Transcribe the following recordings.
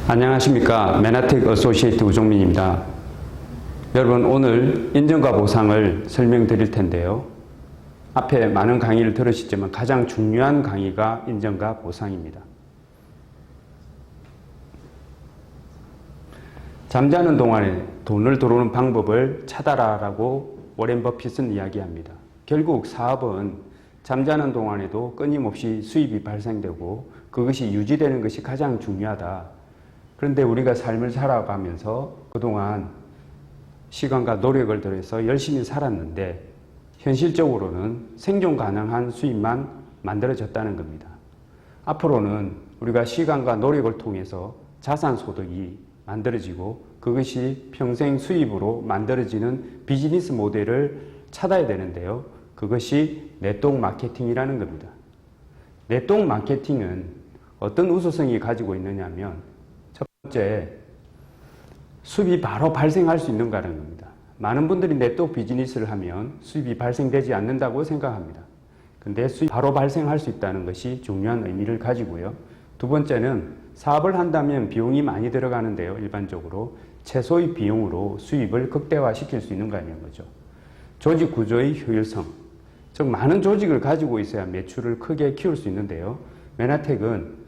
안녕하십니까. 메나텍 어소시에이트 우종민입니다. 여러분, 오늘 인정과 보상을 설명드릴 텐데요. 앞에 많은 강의를 들으시지만 가장 중요한 강의가 인정과 보상입니다. 잠자는 동안에 돈을 들어오는 방법을 찾아라라고 워렌 버핏은 이야기합니다. 결국 사업은 잠자는 동안에도 끊임없이 수입이 발생되고 그것이 유지되는 것이 가장 중요하다. 그런데 우리가 삶을 살아가면서 그동안 시간과 노력을 들여서 열심히 살았는데 현실적으로는 생존 가능한 수입만 만들어졌다는 겁니다. 앞으로는 우리가 시간과 노력을 통해서 자산 소득이 만들어지고 그것이 평생 수입으로 만들어지는 비즈니스 모델을 찾아야 되는데요. 그것이 네트워크 마케팅이라는 겁니다. 네트워크 마케팅은 어떤 우수성이 가지고 있느냐 하면 첫 번째, 수입이 바로 발생할 수 있는가라는 겁니다. 많은 분들이 네트워크 비즈니스를 하면 수입이 발생되지 않는다고 생각합니다. 근데 수입이 바로 발생할 수 있다는 것이 중요한 의미를 가지고요. 두 번째는 사업을 한다면 비용이 많이 들어가는데요. 일반적으로 최소의 비용으로 수입을 극대화시킬 수 있는가라는 거죠. 조직 구조의 효율성, 즉 많은 조직을 가지고 있어야 매출을 크게 키울 수 있는데요. 메나텍은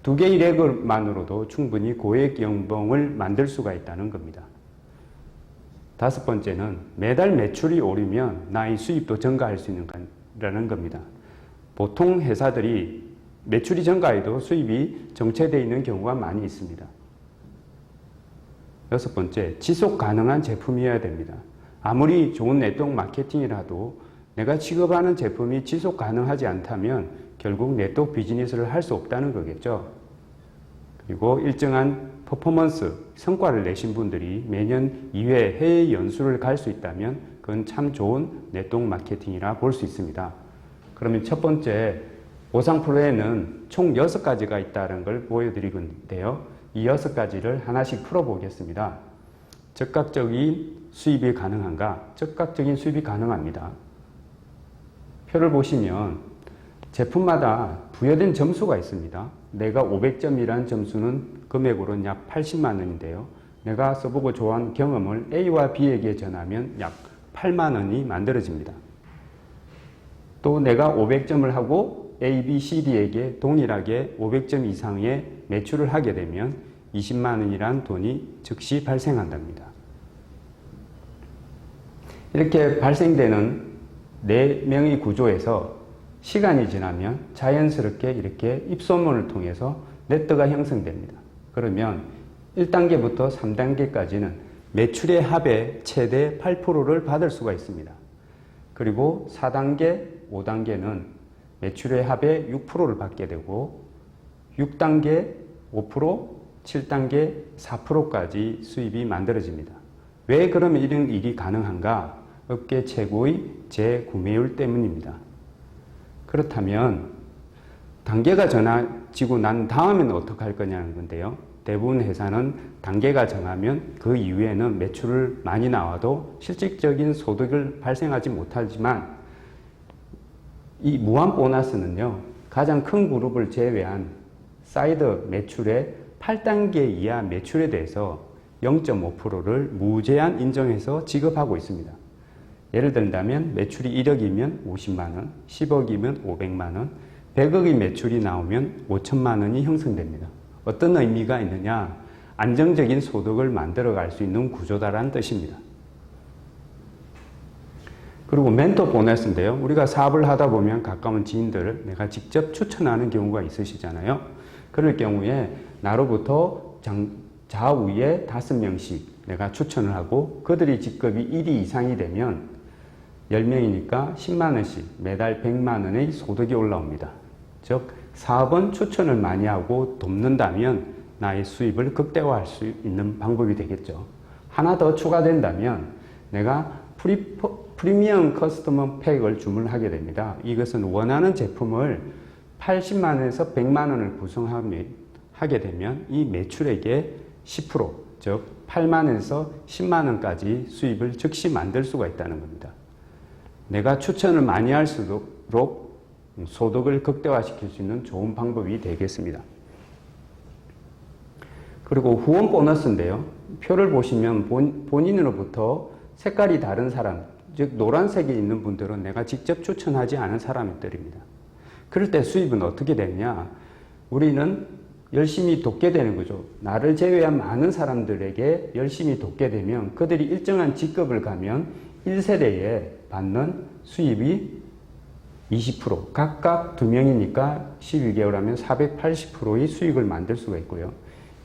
두 개의 레그만으로도 충분히 고액 연봉을 만들 수가 있다는 겁니다. 다섯 번째는 매달 매출이 오르면 나의 수입도 증가할 수 있는 겁니다. 보통 회사들이 매출이 증가해도 수입이 정체되어 있는 경우가 많이 있습니다. 여섯 번째, 지속 가능한 제품이어야 됩니다. 아무리 좋은 네트워크 마케팅이라도 내가 취급하는 제품이 지속 가능하지 않다면 결국 네트워크 비즈니스를 할 수 없다는 거겠죠. 그리고 일정한 퍼포먼스, 성과를 내신 분들이 매년 2회 해외 연수를 갈 수 있다면 그건 참 좋은 네트워크 마케팅이라 볼 수 있습니다. 그러면 첫 번째, 보상 프로에는 총 6가지가 있다는 걸 보여드릴 건데요. 이 6가지를 하나씩 풀어보겠습니다. 즉각적인 수입이 가능한가? 즉각적인 수입이 가능합니다. 표를 보시면 제품마다 부여된 점수가 있습니다. 내가 500점이라는 점수는 금액으로는 약 80만 원인데요. 내가 써보고 좋아하는 경험을 A와 B에게 전하면 약 8만 원이 만들어집니다. 또 내가 500점을 하고 A, B, C, D에게 동일하게 500점 이상의 매출을 하게 되면 20만 원이란 돈이 즉시 발생한답니다. 이렇게 발생되는 4명의 구조에서 시간이 지나면 자연스럽게 이렇게 입소문을 통해서 네트워크가 형성됩니다. 그러면 1단계부터 3단계까지는 매출의 합의 최대 8%를 받을 수가 있습니다. 그리고 4단계, 5단계는 매출의 합의 6%를 받게 되고 6단계 5%, 7단계 4%까지 수입이 만들어집니다. 왜 그러면 이런 일이 가능한가? 업계 최고의 재구매율 때문입니다. 그렇다면 단계가 정해지고 난 다음에는 어떻게 할 거냐는 건데요. 대부분 회사는 단계가 정하면 그 이후에는 매출을 많이 나와도 실질적인 소득을 발생하지 못하지만 이 무한 보너스는요. 가장 큰 그룹을 제외한 사이드 매출의 8단계 이하 매출에 대해서 0.5%를 무제한 인정해서 지급하고 있습니다. 예를 든다면 매출이 1억이면 50만 원, 10억이면 500만 원, 100억의 매출이 나오면 5천만 원이 형성됩니다. 어떤 의미가 있느냐? 안정적인 소득을 만들어갈 수 있는 구조다라는 뜻입니다. 그리고 멘토 보너스인데요. 우리가 사업을 하다 보면 가까운 지인들을 내가 직접 추천하는 경우가 있으시잖아요. 그럴 경우에 나로부터 좌우에 5명씩 내가 추천을 하고 그들이 직급이 1위 이상이 되면 10명이니까 10만 원씩 매달 100만 원의 소득이 올라옵니다. 즉 사업은 추천을 많이 하고 돕는다면 나의 수입을 극대화할 수 있는 방법이 되겠죠. 하나 더 추가된다면 내가 프리미엄 커스터머 팩을 주문하게 됩니다. 이것은 원하는 제품을 80만 원에서 100만 원을 구성하게 되면 이 매출액의 10%, 즉 8만 원에서 10만 원까지 수입을 즉시 만들 수가 있다는 겁니다. 내가 추천을 많이 할수록 소득을 극대화시킬 수 있는 좋은 방법이 되겠습니다. 그리고 후원 보너스인데요. 표를 보시면 본인으로부터 색깔이 다른 사람, 즉 노란색에 있는 분들은 내가 직접 추천하지 않은 사람들입니다. 그럴 때 수입은 어떻게 되냐? 우리는 열심히 돕게 되는 거죠. 나를 제외한 많은 사람들에게 열심히 돕게 되면 그들이 일정한 직급을 가면 1세대에 받는 수입이 20%, 각각 2명이니까 12개월 하면 480%의 수익을 만들 수가 있고요.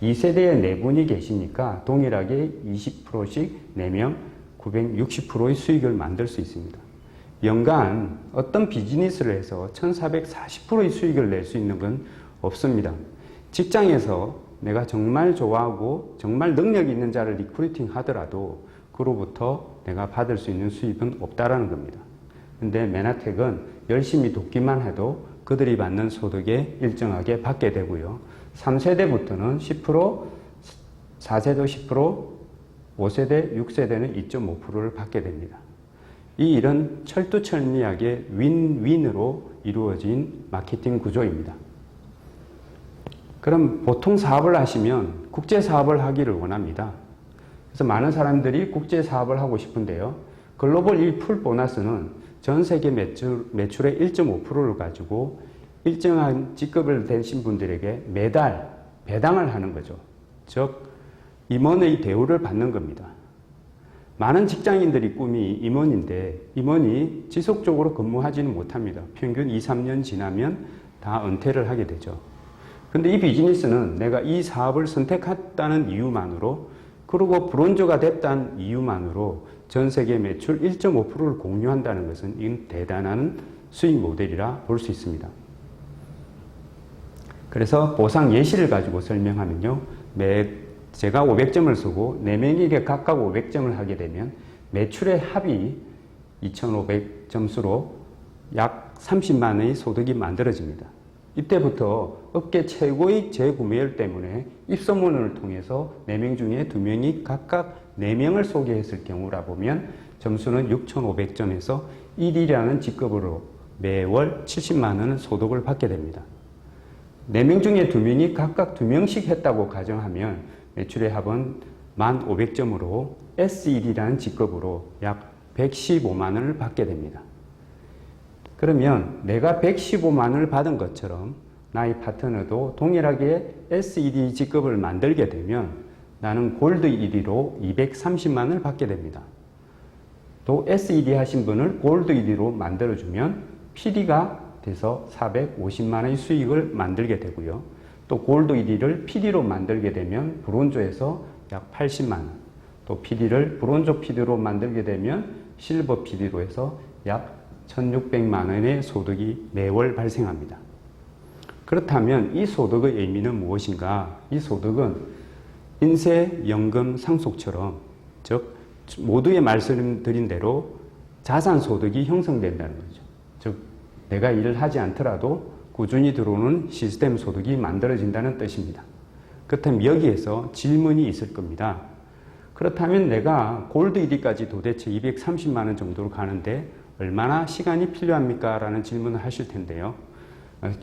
2세대에 4분이 계시니까 동일하게 20%씩 4명 960%의 수익을 만들 수 있습니다. 연간 어떤 비즈니스를 해서 1440%의 수익을 낼 수 있는 건 없습니다. 직장에서 내가 정말 좋아하고 정말 능력 있는 자를 리크루팅 하더라도 그로부터 내가 받을 수 있는 수입은 없다라는 겁니다. 근데 메나텍은 열심히 돕기만 해도 그들이 받는 소득에 일정하게 받게 되고요. 3세대부터는 10%, 4세대 10%, 5세대, 6세대는 2.5%를 받게 됩니다. 이 일은 철두철미하게 윈윈으로 이루어진 마케팅 구조입니다. 그럼 보통 사업을 하시면 국제 사업을 하기를 원합니다. 그래서 많은 사람들이 국제 사업을 하고 싶은데요. 글로벌 1풀 보너스는 전 세계 매출의 1.5%를 가지고 일정한 직급을 되신 분들에게 매달 배당을 하는 거죠. 즉 임원의 대우를 받는 겁니다. 많은 직장인들이 꿈이 임원인데 임원이 지속적으로 근무하지는 못합니다. 평균 2, 3년 지나면 다 은퇴를 하게 되죠. 근데 이 비즈니스는 내가 이 사업을 선택했다는 이유만으로 그리고 브론즈가 됐다는 이유만으로 전 세계 매출 1.5%를 공유한다는 것은 이건 대단한 수익 모델이라 볼 수 있습니다. 그래서 보상 예시를 가지고 설명하면요. 제가 500점을 쓰고 4명에게 각각 500점을 하게 되면 매출의 합이 2500점수로 약 30만 원의 소득이 만들어집니다. 이때부터 업계 최고의 재구매율 때문에 입소문을 통해서 4명 중에 2명이 각각 4명을 소개했을 경우라 보면 점수는 6500점에서 1위라는 직급으로 매월 70만 원의 소득을 받게 됩니다. 4명 중에 2명이 각각 2명씩 했다고 가정하면 매출의 합은 1500점으로 S1이라는 직급으로 약 115만 원을 받게 됩니다. 그러면 내가 115만 원을 받은 것처럼 나의 파트너도 동일하게 S1이 직급을 만들게 되면 나는 골드 1위로 230만 원을 받게 됩니다. 또 S1이 하신 분을 골드 1위로 만들어주면 PD가 돼서 450만 원의 수익을 만들게 되고요. 또 골드 1위를 PD로 만들게 되면 브론즈에서 약 80만 원, 또 PD를 브론즈 PD로 만들게 되면 실버 PD로 해서 약 1600만 원의 소득이 매월 발생합니다. 그렇다면 이 소득의 의미는 무엇인가? 이 소득은 인세, 연금, 상속처럼 즉 모두의 말씀드린 대로 자산 소득이 형성된다는 거죠. 즉 내가 일을 하지 않더라도 꾸준히 들어오는 시스템 소득이 만들어진다는 뜻입니다. 그렇다면 여기에서 질문이 있을 겁니다. 그렇다면 내가 골드 1위까지 도대체 230만 원 정도로 가는데 얼마나 시간이 필요합니까? 라는 질문을 하실 텐데요.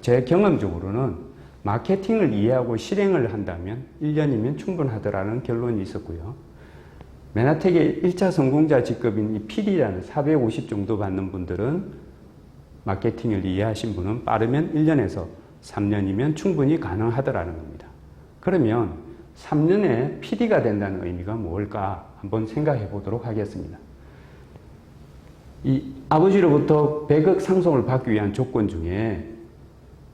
제 경험적으로는 마케팅을 이해하고 실행을 한다면 1년이면 충분하더라는 결론이 있었고요. 메나텍의 1차 성공자 직급인 이 PD라는 450 정도 받는 분들은 마케팅을 이해하신 분은 빠르면 1년에서 3년이면 충분히 가능하더라는 겁니다. 그러면 3년에 PD가 된다는 의미가 뭘까 한번 생각해 보도록 하겠습니다. 이 아버지로부터 100억 상속을 받기 위한 조건 중에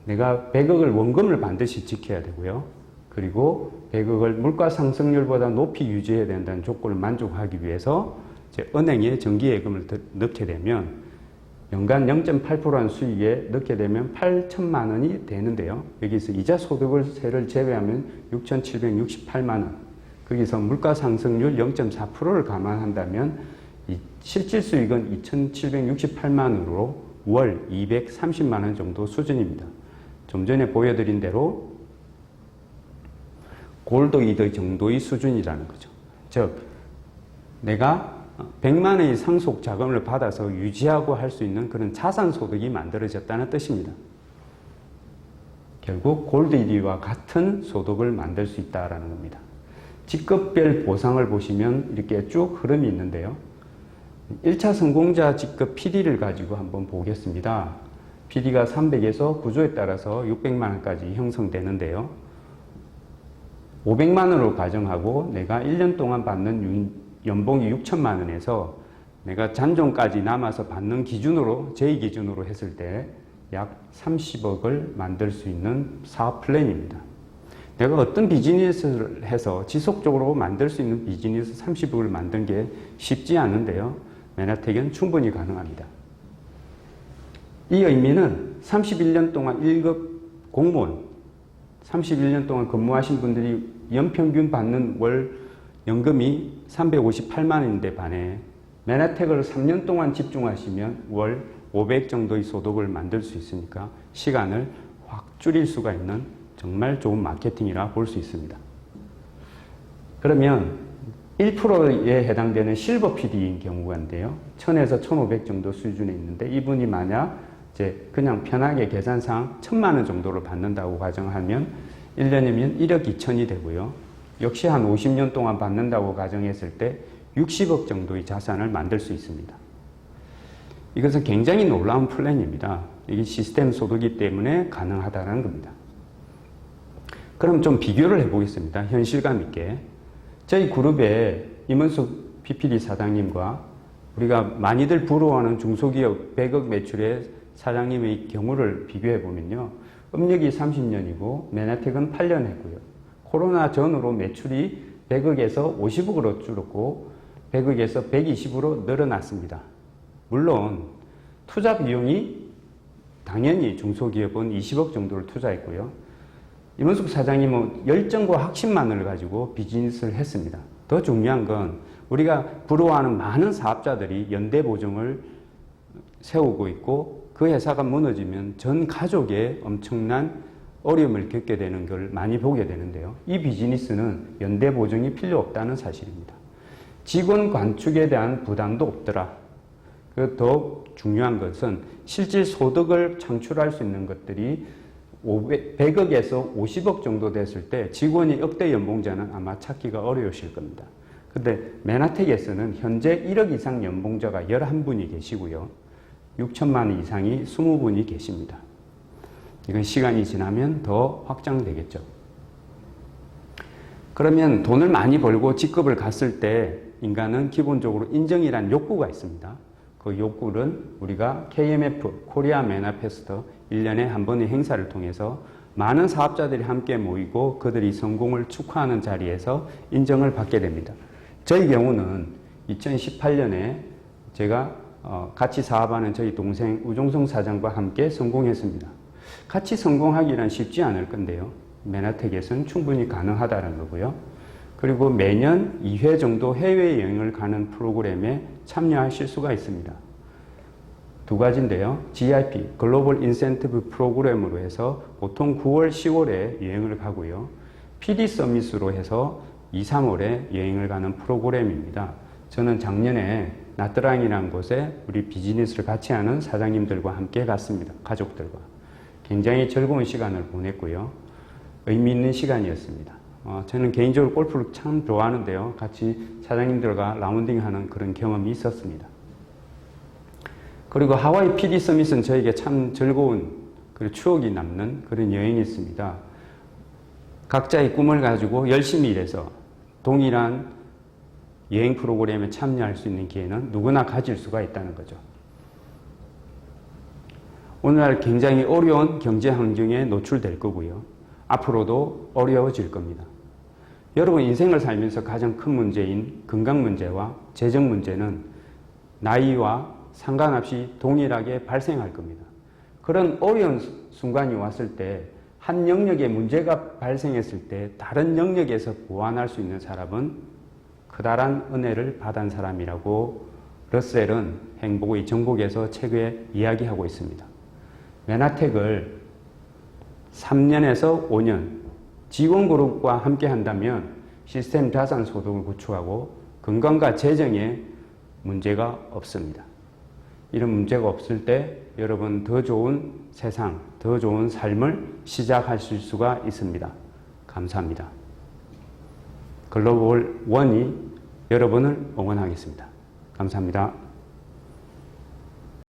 내가 100억을 원금을 반드시 지켜야 되고요. 그리고 100억을 물가 상승률보다 높이 유지해야 된다는 조건을 만족하기 위해서 제 은행에 정기예금을 넣게 되면 연간 0.8%라는 수익에 넣게 되면 8천만 원이 되는데요. 여기서 이자 소득세를 제외하면 6,768만 원. 거기서 물가 상승률 0.4%를 감안한다면 이 실질 수익은 2,768만 원으로 월 230만 원 정도 수준입니다. 좀 전에 보여드린 대로 골드 2등 정도의 수준이라는 거죠. 즉 내가 100만 원의 상속 자금을 받아서 유지하고 할 수 있는 그런 자산 소득이 만들어졌다는 뜻입니다. 결국 골드 1위와 같은 소득을 만들 수 있다는 겁니다. 직급별 보상을 보시면 이렇게 쭉 흐름이 있는데요. 1차 성공자 직급 PD를 가지고 한번 보겠습니다. PD가 300에서 구조에 따라서 600만 원까지 형성되는데요. 500만 원으로 가정하고 내가 1년 동안 받는 연봉이 6천만 원에서 내가 잔존까지 남아서 받는 기준으로, 제 기준으로 했을 때 약 30억을 만들 수 있는 사업 플랜입니다. 내가 어떤 비즈니스를 해서 지속적으로 만들 수 있는 비즈니스 30억을 만든 게 쉽지 않은데요. 메나텍은 충분히 가능합니다. 이 의미는 31년 동안 1급 공무원, 31년 동안 근무하신 분들이 연평균 받는 월 연금이 358만 원인데 반해 메나텍을 3년 동안 집중하시면 월 500 정도의 소득을 만들 수 있으니까 시간을 확 줄일 수가 있는 정말 좋은 마케팅이라 볼 수 있습니다. 그러면 1%에 해당되는 실버 PD인 경우인데요. 1000에서 1500 정도 수준에 있는데 이분이 만약 이제 그냥 편하게 계산상 1000만 원 정도를 받는다고 가정하면 1년이면 1억 2천이 되고요. 역시 한 50년 동안 받는다고 가정했을 때 60억 정도의 자산을 만들 수 있습니다. 이것은 굉장히 놀라운 플랜입니다. 이게 시스템 소득이기 때문에 가능하다는 겁니다. 그럼 좀 비교를 해보겠습니다. 현실감 있게. 저희 그룹의 임은숙 PPD 사장님과 우리가 많이들 부러워하는 중소기업 100억 매출의 사장님의 경우를 비교해 보면요. 음력이 30년이고 메나텍은 8년 했고요. 코로나 전으로 매출이 100억에서 50억으로 줄었고 100억에서 120으로 늘어났습니다. 물론 투자 비용이 당연히 중소기업은 20억 정도를 투자했고요. 임은숙 사장님은 열정과 확신만을 가지고 비즈니스를 했습니다. 더 중요한 건 우리가 부러워하는 많은 사업자들이 연대 보증을 세우고 있고 그 회사가 무너지면 전 가족에 엄청난 어려움을 겪게 되는 걸 많이 보게 되는데요. 이 비즈니스는 연대 보증이 필요 없다는 사실입니다. 직원 관축에 대한 부담도 없더라. 더 중요한 것은 실질 소득을 창출할 수 있는 것들이 100억에서 50억 정도 됐을 때 직원이 억대 연봉자는 아마 찾기가 어려우실 겁니다. 근데 메나텍에서는 현재 1억 이상 연봉자가 11분이 계시고요. 6천만 원 이상이 20분이 계십니다. 이건 시간이 지나면 더 확장되겠죠. 그러면 돈을 많이 벌고 직급을 갔을 때 인간은 기본적으로 인정이란 욕구가 있습니다. 그 욕구는 우리가 KMF, 코리아 메나페스터 1년에 한 번의 행사를 통해서 많은 사업자들이 함께 모이고 그들이 성공을 축하하는 자리에서 인정을 받게 됩니다. 저희 경우는 2018년에 제가 같이 사업하는 저희 동생 우종성 사장과 함께 성공했습니다. 같이 성공하기는 쉽지 않을 건데요. 메나텍에서는 충분히 가능하다는 거고요. 그리고 매년 2회 정도 해외여행을 가는 프로그램에 참여하실 수가 있습니다. 두 가지인데요. GIP, 글로벌 인센티브 프로그램으로 해서 보통 9월, 10월에 여행을 가고요. PD 서밋으로 해서 2, 3월에 여행을 가는 프로그램입니다. 저는 작년에 나트랑이라는 곳에 우리 비즈니스를 같이 하는 사장님들과 함께 갔습니다. 가족들과. 굉장히 즐거운 시간을 보냈고요. 의미 있는 시간이었습니다. 저는 개인적으로 골프를 참 좋아하는데요. 같이 사장님들과 라운딩하는 그런 경험이 있었습니다. 그리고 하와이 PD 서밋은 저에게 참 즐거운 추억이 남는 그런 여행이었습니다. 각자의 꿈을 가지고 열심히 일해서 동일한 여행 프로그램에 참여할 수 있는 기회는 누구나 가질 수가 있다는 거죠. 오늘날 굉장히 어려운 경제 환경에 노출될 거고요. 앞으로도 어려워질 겁니다. 여러분 인생을 살면서 가장 큰 문제인 건강 문제와 재정 문제는 나이와 상관없이 동일하게 발생할 겁니다. 그런 어려운 순간이 왔을 때 한 영역에 문제가 발생했을 때 다른 영역에서 보완할 수 있는 사람은 커다란 은혜를 받은 사람이라고 러셀은 행복의 정복에서 책에 이야기하고 있습니다. 메나텍을 3년에서 5년 직원그룹과 함께 한다면 시스템 자산 소득을 구축하고 건강과 재정에 문제가 없습니다. 이런 문제가 없을 때 여러분 더 좋은 세상, 더 좋은 삶을 시작하실 수가 있습니다. 감사합니다. 글로벌 원이 여러분을 응원하겠습니다. 감사합니다.